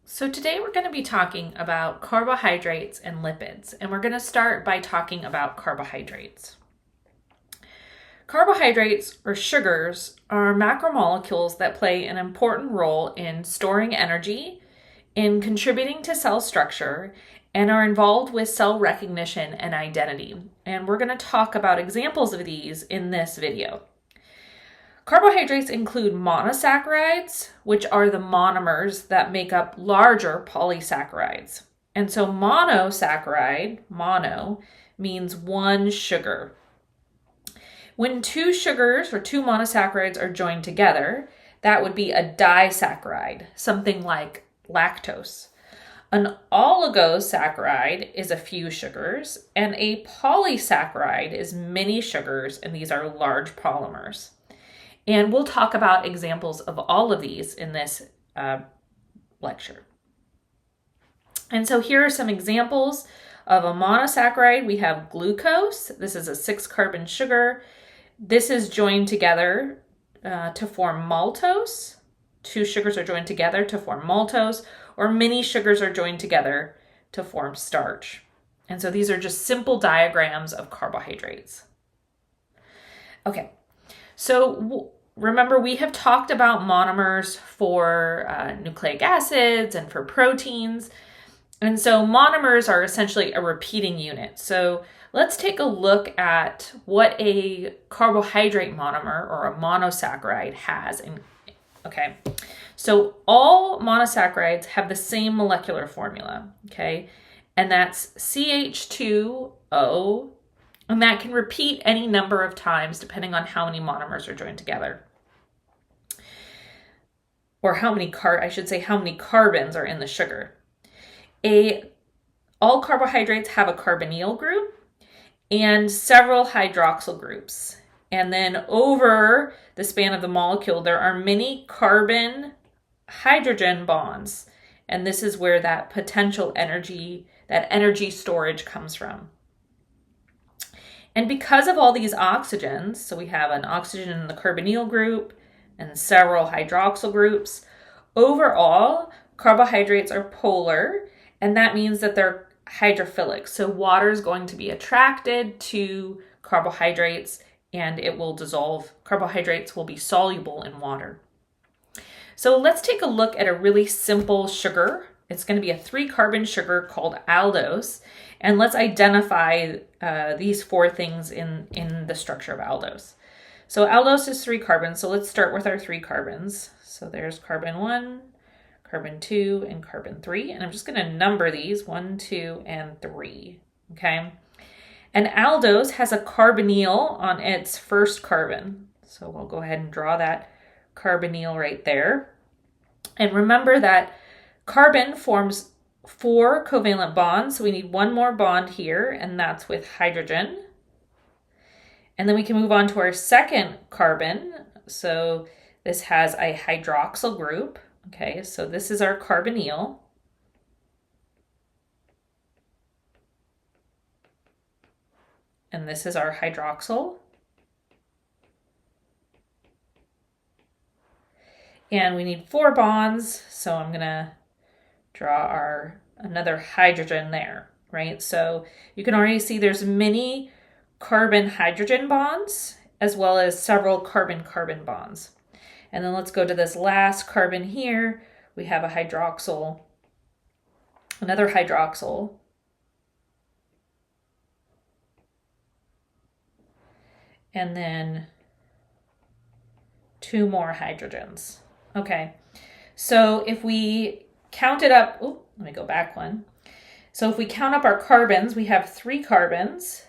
So today we're going to be talking about carbohydrates and lipids, and we're going to start by talking about carbohydrates. Carbohydrates, or sugars, are macromolecules that play an important role in storing energy, in contributing to cell structure, and are involved with cell recognition and identity. And we're going to talk about examples of these in this video. Carbohydrates include monosaccharides, which are the monomers that make up larger polysaccharides. And so monosaccharide, mono, means one sugar. When two sugars or two monosaccharides are joined together, that would be a disaccharide, something like lactose. An oligosaccharide is a few sugars, and a polysaccharide is many sugars, and these are large polymers. And we'll talk about examples of all of these in this lecture. And so here are some examples of a monosaccharide. We have glucose. This is a 6-carbon sugar. This is joined together to form maltose. Two sugars are joined together to form maltose, or many sugars are joined together to form starch. And so these are just simple diagrams of carbohydrates. Okay, so remember, we have talked about monomers for nucleic acids and for proteins. And so monomers are essentially a repeating unit. So let's take a look at what a carbohydrate monomer or a monosaccharide has. Okay, so all monosaccharides have the same molecular formula, okay? And that's CH2O, and that can repeat any number of times depending on how many monomers are joined together. Or how many carbons are in the sugar. All carbohydrates have a carbonyl group and several hydroxyl groups. And then over the span of the molecule, there are many carbon-hydrogen bonds. And this is where that potential energy, that energy storage comes from. And because of all these oxygens, so we have an oxygen in the carbonyl group and several hydroxyl groups, overall, carbohydrates are polar, and that means that they're hydrophilic. So water is going to be attracted to carbohydrates, and it will dissolve. Carbohydrates will be soluble in water. So let's take a look at a really simple sugar. It's going to be a 3-carbon sugar called aldose, and let's identify these 4 things in the structure of aldose. So aldose is 3 carbons, so let's start with our 3 carbons. So there's carbon 1, carbon 2, and carbon 3, and I'm just going to number these 1, 2, and 3, okay? And aldose has a carbonyl on its first carbon, so we'll go ahead and draw that carbonyl right there. And remember that carbon forms 4 covalent bonds, so we need one more bond here, and that's with hydrogen. And then we can move on to our second carbon. So this has a hydroxyl group. Okay, so this is our carbonyl. And this is our hydroxyl. And we need 4 bonds, so I'm going to draw another hydrogen there, right? So you can already see there's many carbon-hydrogen bonds as well as several carbon-carbon bonds. And then let's go to this last carbon here. We have a hydroxyl, another hydroxyl. And then 2 more hydrogens. Okay, so if we count it up, let me go back one. So if we count up our carbons, we have 3 carbons.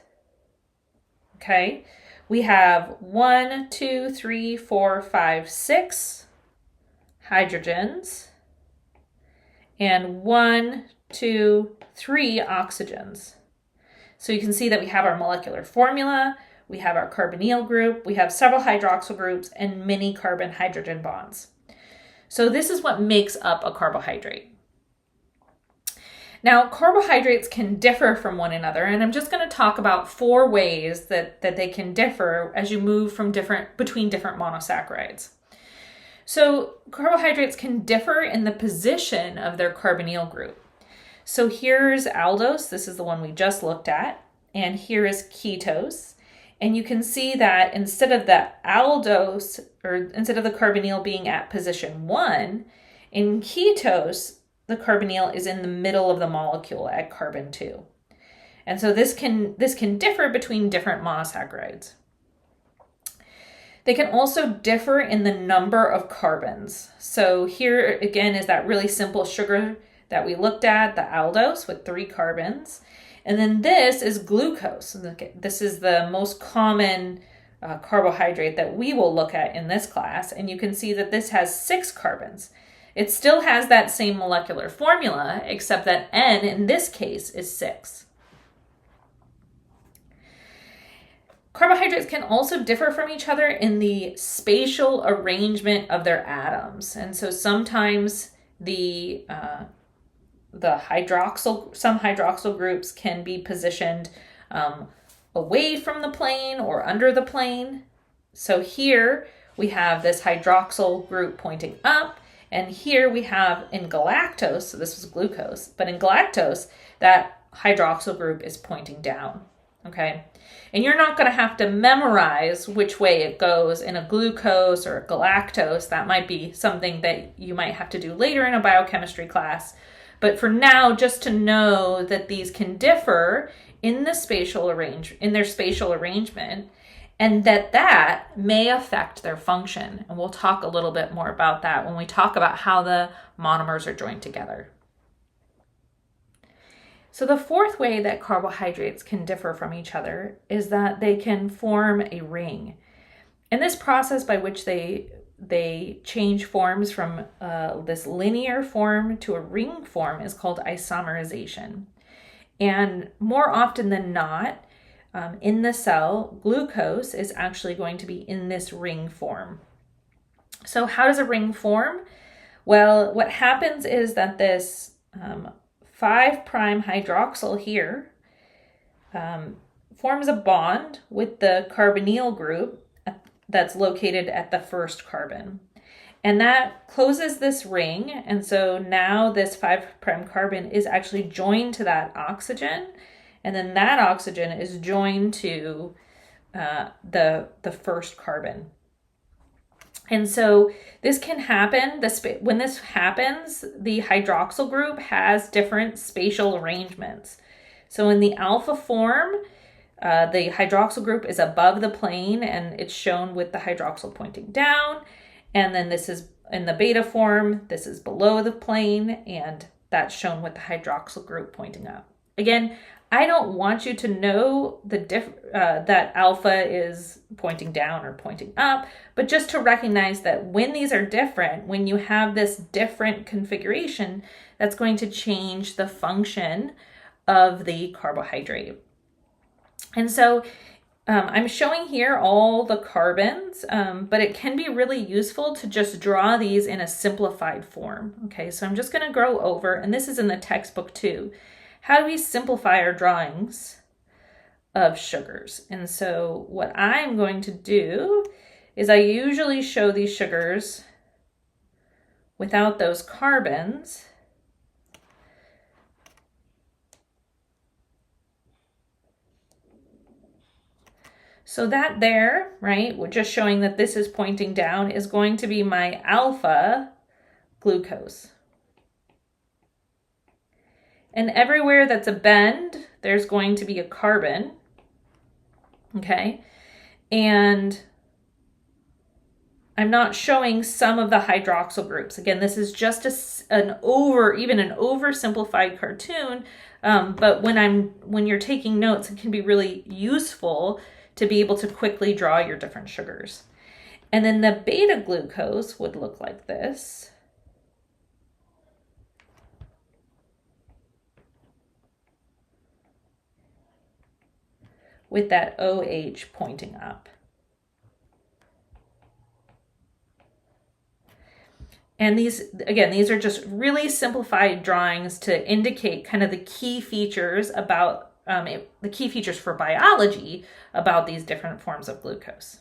Okay, we have 1, 2, 3, 4, 5, 6 hydrogens, and 1, 2, 3 oxygens. So you can see that we have our molecular formula, we have our carbonyl group, we have several hydroxyl groups, and many carbon-hydrogen bonds. So this is what makes up a carbohydrate. Now, carbohydrates can differ from one another, and I'm just going to talk about 4 ways that they can differ as you move from between different monosaccharides. So carbohydrates can differ in the position of their carbonyl group. So here's aldose, this is the one we just looked at, and here is ketose. And you can see that instead of the aldose, or instead of the carbonyl being at position 1, in ketose, the carbonyl is in the middle of the molecule at carbon 2. And so this can differ between different monosaccharides. They can also differ in the number of carbons. So here again is that really simple sugar that we looked at, the aldose with 3 carbons. And then this is glucose. This is the most common carbohydrate that we will look at in this class. And you can see that this has 6 carbons. It still has that same molecular formula, except that N in this case is 6. Carbohydrates can also differ from each other in the spatial arrangement of their atoms. And so sometimes some hydroxyl groups can be positioned away from the plane or under the plane. So here we have this hydroxyl group pointing up, and here we have in galactose, so this was glucose, but in galactose, that hydroxyl group is pointing down, okay? And you're not going to have to memorize which way it goes in a glucose or a galactose. That might be something that you might have to do later in a biochemistry class. But for now, just to know that these can differ in their spatial arrangement, and that may affect their function. And we'll talk a little bit more about that when we talk about how the monomers are joined together. So the fourth way that carbohydrates can differ from each other is that they can form a ring. And this process by which they change forms from this linear form to a ring form is called isomerization. And more often than not, in the cell, glucose is actually going to be in this ring form. So how does a ring form? Well, what happens is that this 5' hydroxyl here forms a bond with the carbonyl group that's located at the first carbon. And that closes this ring, and so now this 5' carbon is actually joined to that oxygen, and then that oxygen is joined to the first carbon. And so this can happen, when this happens, the hydroxyl group has different spatial arrangements. So in the alpha form, the hydroxyl group is above the plane and it's shown with the hydroxyl pointing down. And then this is in the beta form, this is below the plane, and that's shown with the hydroxyl group pointing up. Again, I don't want you to know that alpha is pointing down or pointing up, but just to recognize that when these are different, when you have this different configuration, that's going to change the function of the carbohydrate. And so I'm showing here all the carbons, but it can be really useful to just draw these in a simplified form. Okay, so I'm just going to go over, and this is in the textbook too. How do we simplify our drawings of sugars? And so what I'm going to do is I usually show these sugars without those carbons. So that there, right, we're just showing that this is pointing down, is going to be my alpha glucose. And everywhere that's a bend, there's going to be a carbon, okay? And I'm not showing some of the hydroxyl groups. Again, this is just an oversimplified cartoon, but when you're taking notes, it can be really useful to be able to quickly draw your different sugars. And then the beta glucose would look like this. With that OH pointing up. And these are just really simplified drawings to indicate kind of the key features about the key features for biology about these different forms of glucose.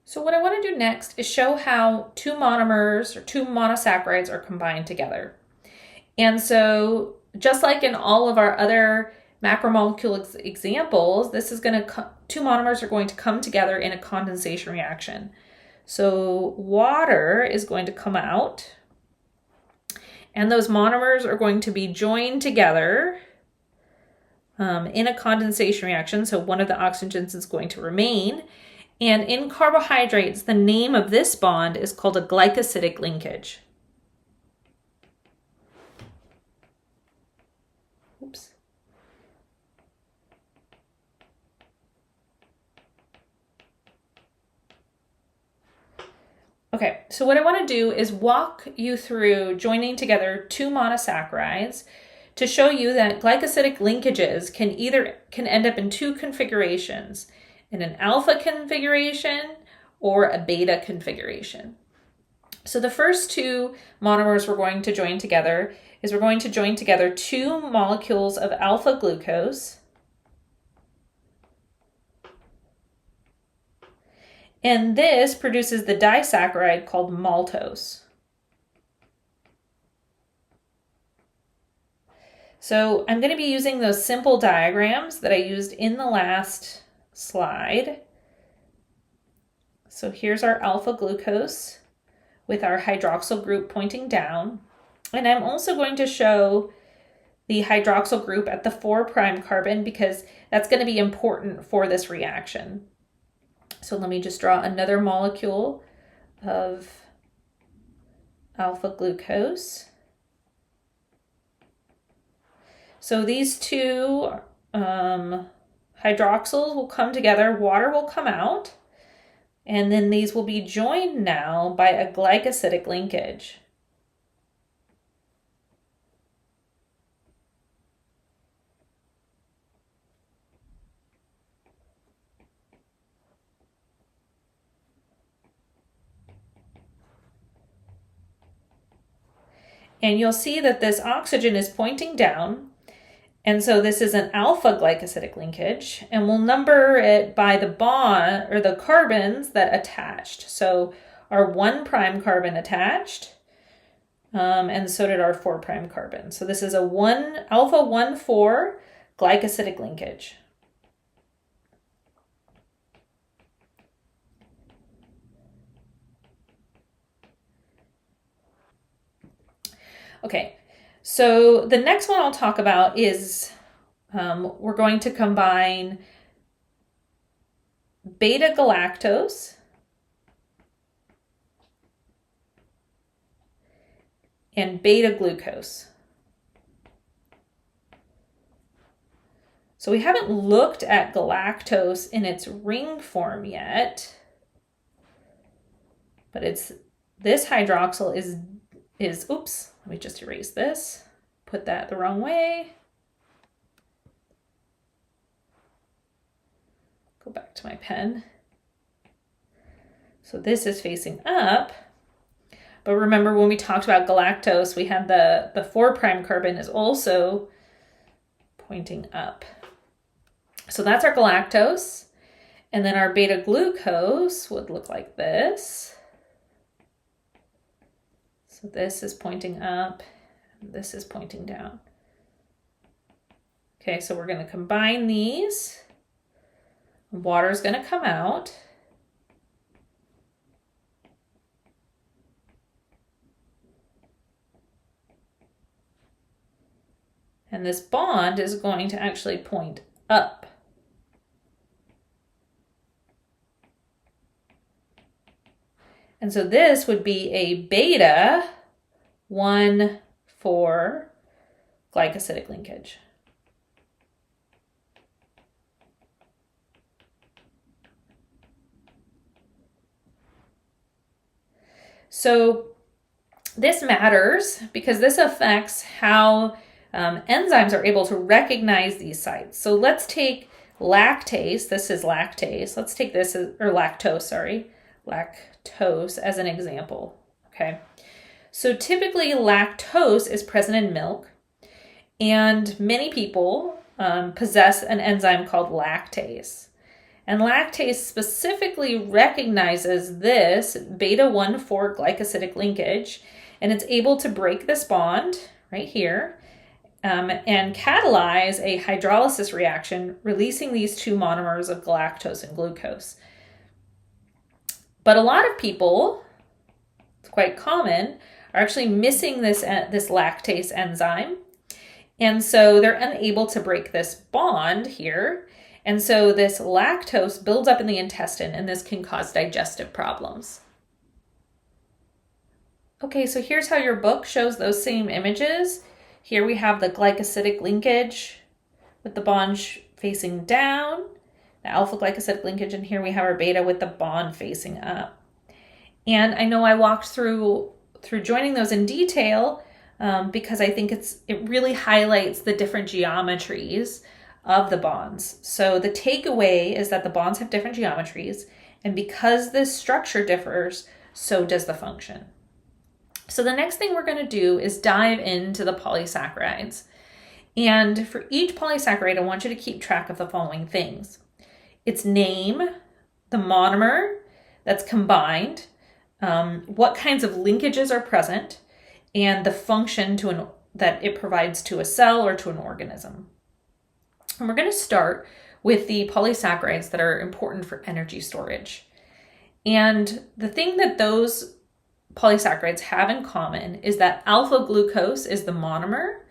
So what I want to do next is show how two monomers or two monosaccharides are combined together. And so just like in all of our other macromolecule examples, this is going to two monomers are going to come together in a condensation reaction. So water is going to come out, and those monomers are going to be joined together in a condensation reaction. So one of the oxygens is going to remain. And in carbohydrates, the name of this bond is called a glycosidic linkage. Oops. Okay, so what I want to do is walk you through joining together two monosaccharides to show you that glycosidic linkages can end up in two configurations, in an alpha configuration or a beta configuration. So the first two monomers we're going to join together is we're going to join together two molecules of alpha glucose, and this produces the disaccharide called maltose. So I'm going to be using those simple diagrams that I used in the last slide. So here's our alpha glucose with our hydroxyl group pointing down. And I'm also going to show the hydroxyl group at the 4' carbon because that's going to be important for this reaction. So let me just draw another molecule of alpha glucose. So these two hydroxyls will come together, water will come out, and then these will be joined now by a glycosidic linkage. And you'll see that this oxygen is pointing down. And so this is an alpha glycosidic linkage, and we'll number it by the bond or the carbons that attached. So our 1' carbon attached, and so did our 4' carbon. So this is a alpha 1,4 glycosidic linkage. Okay, so the next one I'll talk about is we're going to combine beta galactose and beta glucose. So we haven't looked at galactose in its ring form yet, but this hydroxyl is oops, let me just erase this, put that the wrong way. Go back to my pen. So this is facing up, but remember when we talked about galactose, we had the 4' carbon is also pointing up. So that's our galactose, and then our beta glucose would look like this. So this is pointing up, and this is pointing down. Okay, so we're going to combine these. Water is going to come out. And this bond is going to actually point up. And so this would be a beta 1,4 glycosidic linkage. So this matters because this affects how enzymes are able to recognize these sites. So let's take lactase. This is lactase. Let's take this as, or lactose, sorry. Lactose as an example, okay? So typically lactose is present in milk, and many people possess an enzyme called lactase. And lactase specifically recognizes this beta 1,4 glycosidic linkage, and it's able to break this bond right here and catalyze a hydrolysis reaction, releasing these two monomers of galactose and glucose. But a lot of people, it's quite common, are actually missing this lactase enzyme. And so they're unable to break this bond here. And so this lactose builds up in the intestine, and this can cause digestive problems. Okay, so here's how your book shows those same images. Here we have the glycosidic linkage with the bond facing down, the alpha glycosidic linkage, and here we have our beta with the bond facing up. And I know I walked through joining those in detail because I think it really highlights the different geometries of the bonds. So the takeaway is that the bonds have different geometries, and because this structure differs, so does the function. So the next thing we're going to do is dive into the polysaccharides. And for each polysaccharide, I want you to keep track of the following things: its name, the monomer that's combined, what kinds of linkages are present, and the function that it provides to a cell or to an organism. And we're going to start with the polysaccharides that are important for energy storage. And the thing that those polysaccharides have in common is that alpha glucose is the monomer,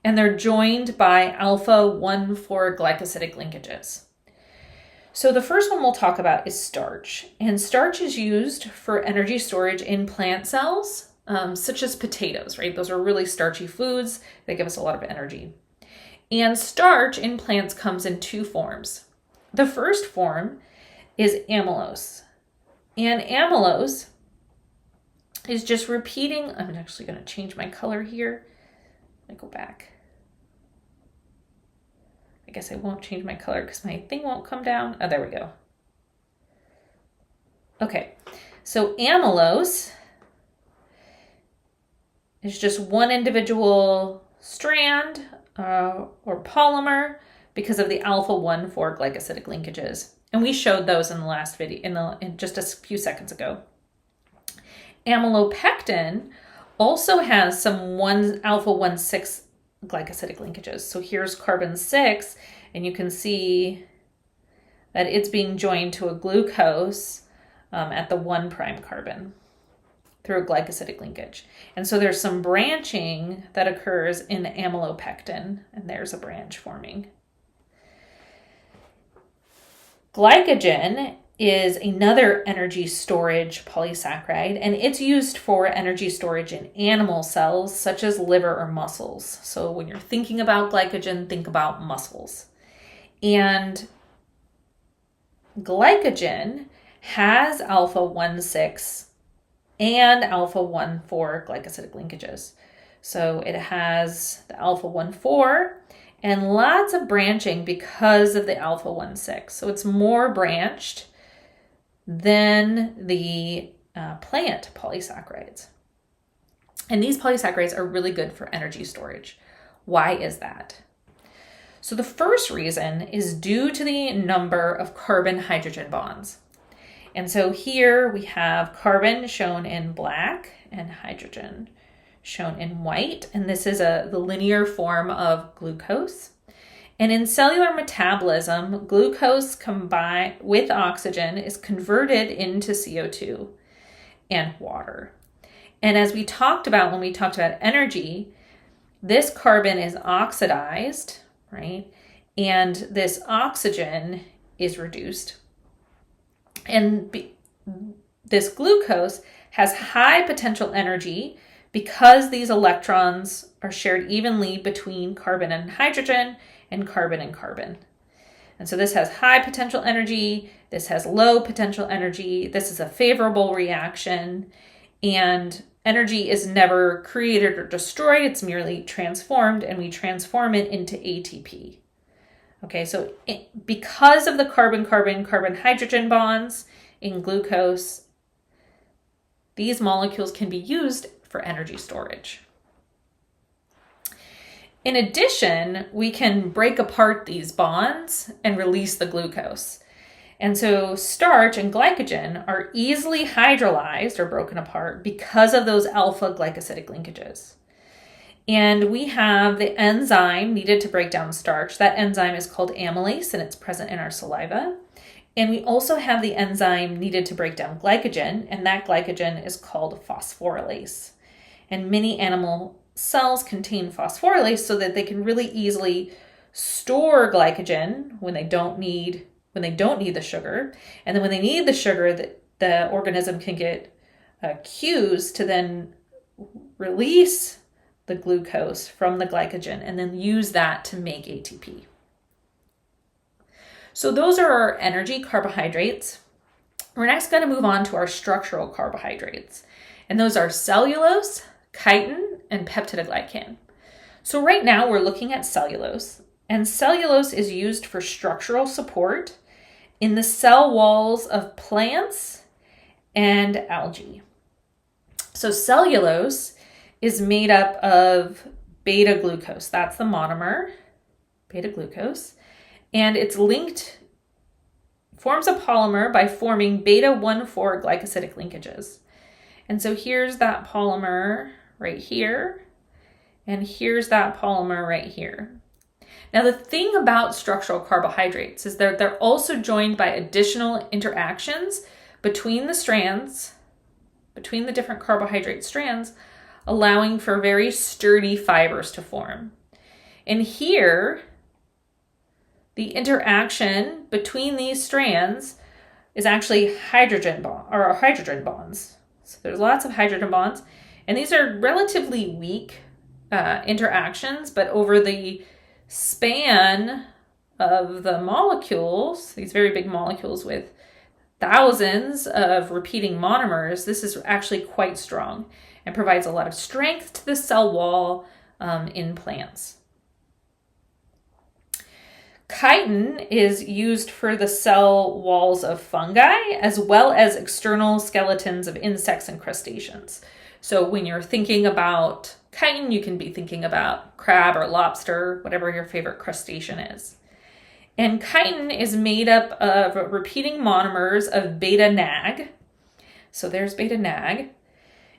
and they're joined by alpha 1,4 glycosidic linkages. So the first one we'll talk about is starch. And starch is used for energy storage in plant cells, such as potatoes, right? Those are really starchy foods. They give us a lot of energy. And starch in plants comes in two forms. The first form is amylose. And amylose is just repeating. I'm actually going to change my color here. Let me go back. I guess I won't change my color because my thing won't come down. Oh, there we go. Okay, so amylose is just one individual strand or polymer because of the alpha 1,4 glycosidic linkages. And we showed those in the last video, in just a few seconds ago. Amylopectin also has some alpha 1,6 glycosidic linkages. So here's carbon 6, and you can see that it's being joined to a glucose at the 1' carbon through a glycosidic linkage. And so there's some branching that occurs in the amylopectin, and there's a branch forming. Glycogen is another energy storage polysaccharide, and it's used for energy storage in animal cells such as liver or muscles. So when you're thinking about glycogen, think about muscles. And glycogen has alpha 1,6 and alpha 1,4 glycosidic linkages. So it has the alpha 1,4 and lots of branching because of the alpha 1,6. So it's more branched than the plant polysaccharides. And these polysaccharides are really good for energy storage. Why is that? So the first reason is due to the number of carbon-hydrogen bonds. And so here we have carbon shown in black and hydrogen shown in white. And this is the linear form of glucose. And in cellular metabolism, glucose combined with oxygen is converted into CO2 and water. And as we talked about when we talked about energy, this carbon is oxidized, right? And this oxygen is reduced. And this glucose has high potential energy because these electrons are shared evenly between carbon and hydrogen and carbon and carbon. And so this has high potential energy, this has low potential energy, this is a favorable reaction, and energy is never created or destroyed, it's merely transformed, and we transform it into ATP. Okay, so because of the carbon-carbon-carbon-hydrogen bonds in glucose, these molecules can be used for energy storage. In addition, we can break apart these bonds and release the glucose. And so starch and glycogen are easily hydrolyzed or broken apart because of those alpha glycosidic linkages. And we have the enzyme needed to break down starch. That enzyme is called amylase, and it's present in our saliva. And we also have the enzyme needed to break down glycogen, and that glycogen is called phosphorylase. And many animal cells contain phosphorylase so that they can really easily store glycogen when they don't need the sugar. And then when they need the sugar, the organism can get cues to then release the glucose from the glycogen and then use that to make ATP. So those are our energy carbohydrates. We're next going to move on to our structural carbohydrates. And those are cellulose, chitin, and peptidoglycan. So right now we're looking at cellulose. And cellulose is used for structural support in the cell walls of plants and algae. So cellulose is made up of beta glucose. That's the monomer, beta glucose. And it's forms a polymer by forming beta-1,4 glycosidic linkages. And so here's that polymer right here, and here's that polymer right here. Now the thing about structural carbohydrates is that they're also joined by additional interactions between the strands, between the different carbohydrate strands, allowing for very sturdy fibers to form. And here, the interaction between these strands is actually hydrogen bonds. So there's lots of hydrogen bonds, and these are relatively weak interactions, but over the span of the molecules, these very big molecules with thousands of repeating monomers, this is actually quite strong and provides a lot of strength to the cell wall in plants. Chitin is used for the cell walls of fungi as well as external skeletons of insects and crustaceans. So when you're thinking about chitin, you can be thinking about crab or lobster, whatever your favorite crustacean is. And chitin is made up of repeating monomers of beta-NAG. So there's beta-NAG,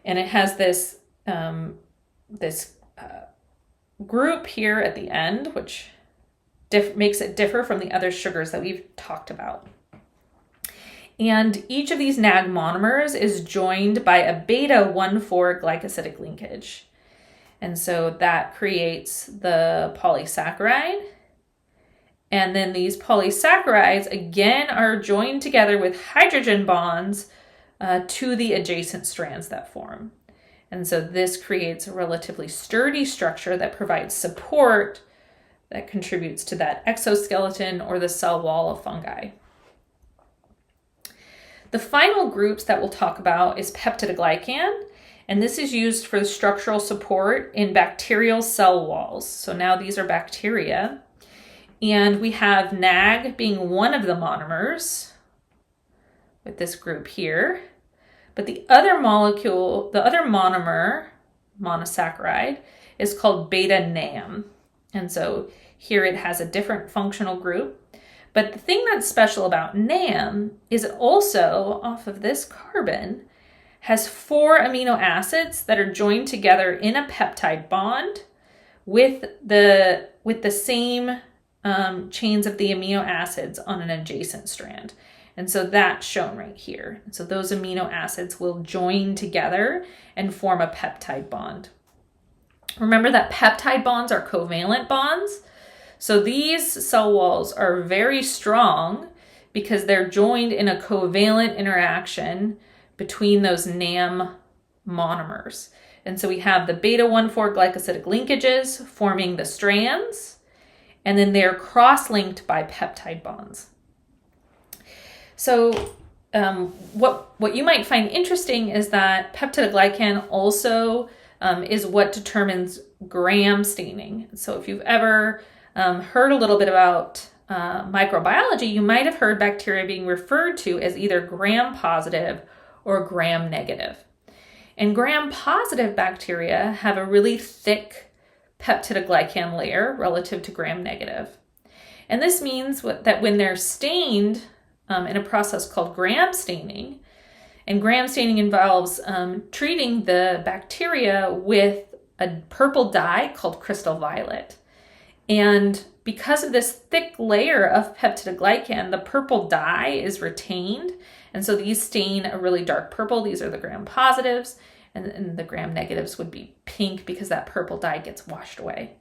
and it has this group here at the end, which makes it differ from the other sugars that we've talked about. And each of these NAG monomers is joined by a beta-1,4 glycosidic linkage. And so that creates the polysaccharide. And then these polysaccharides, again, are joined together with hydrogen bonds to the adjacent strands that form. And so this creates a relatively sturdy structure that provides support that contributes to that exoskeleton or the cell wall of fungi. The final groups that we'll talk about is peptidoglycan, and this is used for structural support in bacterial cell walls. So now these are bacteria, and we have NAG being one of the monomers with this group here, but the other monomer, monosaccharide, is called beta-NAM. And so here it has a different functional group. But the thing that's special about NAM is it also, off of this carbon, has 4 amino acids that are joined together in a peptide bond with the same chains of the amino acids on an adjacent strand. And so that's shown right here. And so those amino acids will join together and form a peptide bond. Remember that peptide bonds are covalent bonds. So these cell walls are very strong because they're joined in a covalent interaction between those NAM monomers. And so we have the beta-1,4 glycosidic linkages forming the strands, and then they're cross-linked by peptide bonds. So what you might find interesting is that peptidoglycan also is what determines gram staining. So if you've ever heard a little bit about microbiology, you might have heard bacteria being referred to as either gram-positive or gram-negative. And gram-positive bacteria have a really thick peptidoglycan layer relative to gram-negative. And this means that when they're stained in a process called gram staining. And gram staining involves treating the bacteria with a purple dye called crystal violet. And because of this thick layer of peptidoglycan, the purple dye is retained. And so these stain a really dark purple. These are the gram positives, and the gram negatives would be pink because that purple dye gets washed away.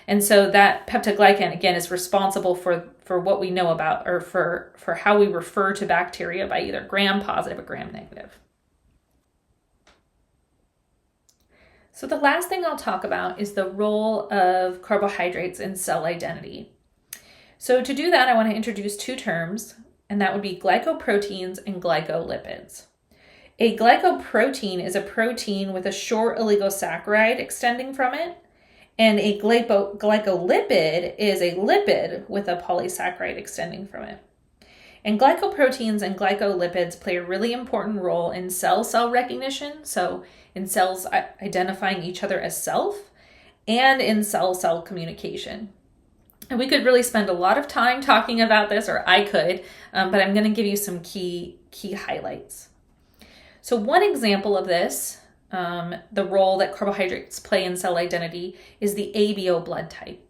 And so that peptidoglycan, again, is responsible for what we know about, or for how we refer to bacteria by either gram positive or gram negative. So the last thing I'll talk about is the role of carbohydrates in cell identity. So to do that, I want to introduce two terms, and that would be glycoproteins and glycolipids. A glycoprotein is a protein with a short oligosaccharide extending from it, and a glycolipid is a lipid with a polysaccharide extending from it. And glycoproteins and glycolipids play a really important role in cell recognition, so in cells identifying each other as self, and in cell-cell communication. And we could really spend a lot of time talking about this, or I could, but I'm going to give you some key highlights. So one example of this, the role that carbohydrates play in cell identity, is the ABO blood type.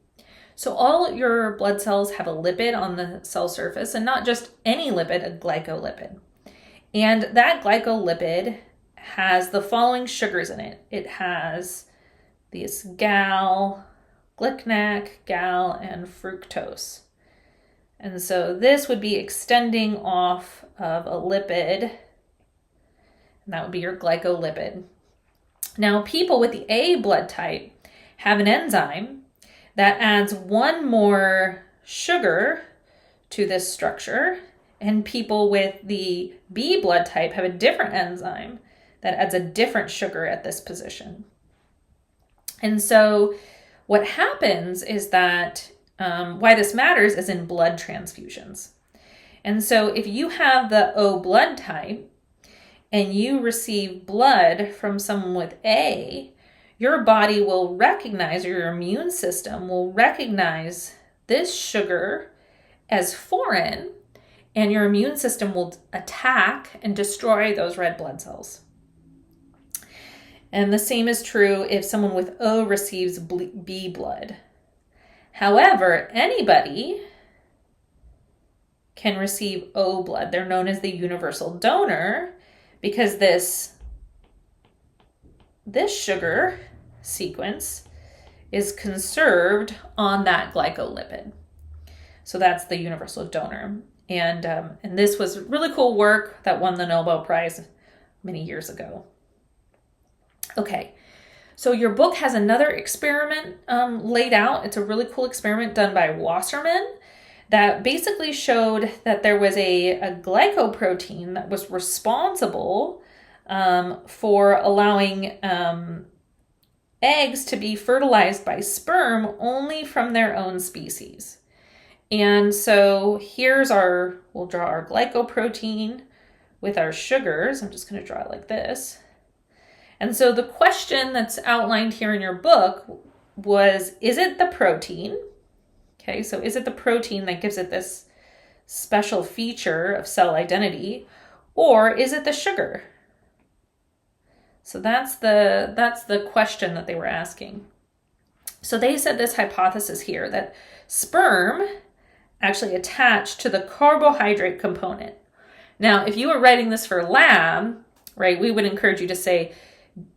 So all your blood cells have a lipid on the cell surface, and not just any lipid, a glycolipid. And that glycolipid has the following sugars in it. It has these gal, glycnac, gal, and fructose. And so this would be extending off of a lipid, and that would be your glycolipid. Now, people with the A blood type have an enzyme that adds one more sugar to this structure, and people with the B blood type have a different enzyme that adds a different sugar at this position. And so what happens is that why this matters is in blood transfusions. And so if you have the O blood type and you receive blood from someone with A, your body will recognize, or your immune system will recognize this sugar as foreign, and your immune system will attack and destroy those red blood cells. And the same is true if someone with O receives B blood. However, anybody can receive O blood. They're known as the universal donor because this sugar sequence is conserved on that glycolipid. So that's the universal donor. And this was really cool work that won the Nobel Prize many years ago. Okay, so your book has another experiment laid out. It's a really cool experiment done by Wasserman that basically showed that there was a glycoprotein that was responsible for allowing eggs to be fertilized by sperm only from their own species. And so we'll draw our glycoprotein with our sugars. I'm just going to draw it like this. And so the question that's outlined here in your book was, is it the protein? Okay, so is it the protein that gives it this special feature of cell identity, or is it the sugar? So that's the question that they were asking. So they said this hypothesis here that sperm actually attached to the carbohydrate component. Now, if you were writing this for lab, right, we would encourage you to say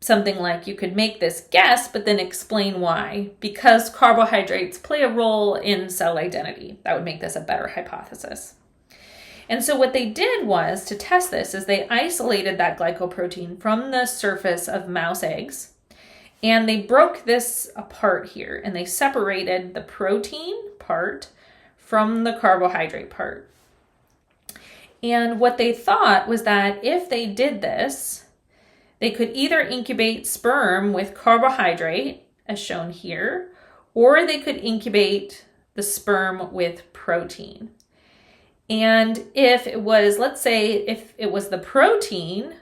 something like, you could make this guess, but then explain why. Because carbohydrates play a role in cell identity. That would make this a better hypothesis. And so what they did was, to test this, is they isolated that glycoprotein from the surface of mouse eggs, and they broke this apart here, and they separated the protein part from the carbohydrate part. And what they thought was that if they did this, they could either incubate sperm with carbohydrate, as shown here, or they could incubate the sperm with protein. And if it was, let's say, if it was the protein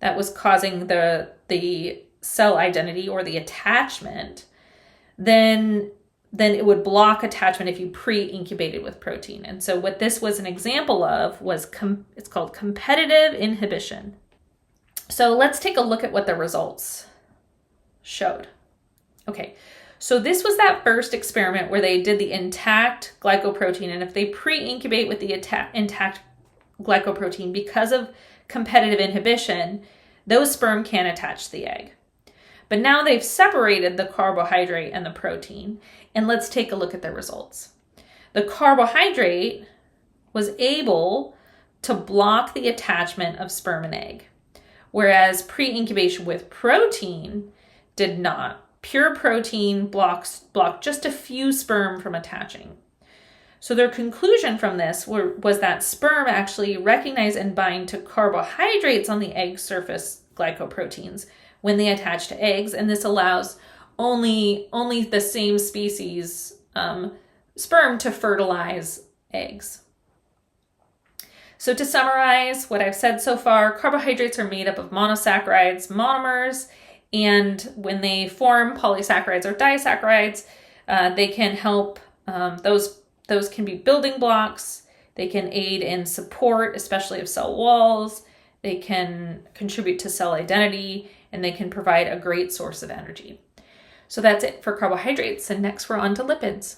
that was causing the cell identity or the attachment, then then it would block attachment if you pre-incubated with protein. And so what this was an example of was, it's called competitive inhibition. So let's take a look at what the results showed. Okay, so this was that first experiment where they did the intact glycoprotein, and if they pre-incubate with the intact glycoprotein, because of competitive inhibition, those sperm can attach to the egg. But now they've separated the carbohydrate and the protein, and let's take a look at the results. The carbohydrate was able to block the attachment of sperm and egg, whereas pre-incubation with protein did not. Pure protein blocked just a few sperm from attaching. So their conclusion from this was that sperm actually recognize and bind to carbohydrates on the egg surface glycoproteins when they attach to eggs, and this allows only the same species sperm to fertilize eggs. So to summarize what I've said so far, carbohydrates are made up of monosaccharides, monomers, and when they form polysaccharides or disaccharides, they can help, those can be building blocks. They can aid in support, especially of cell walls. They can contribute to cell identity, and they can provide a great source of energy. So that's it for carbohydrates, and next we're on to lipids.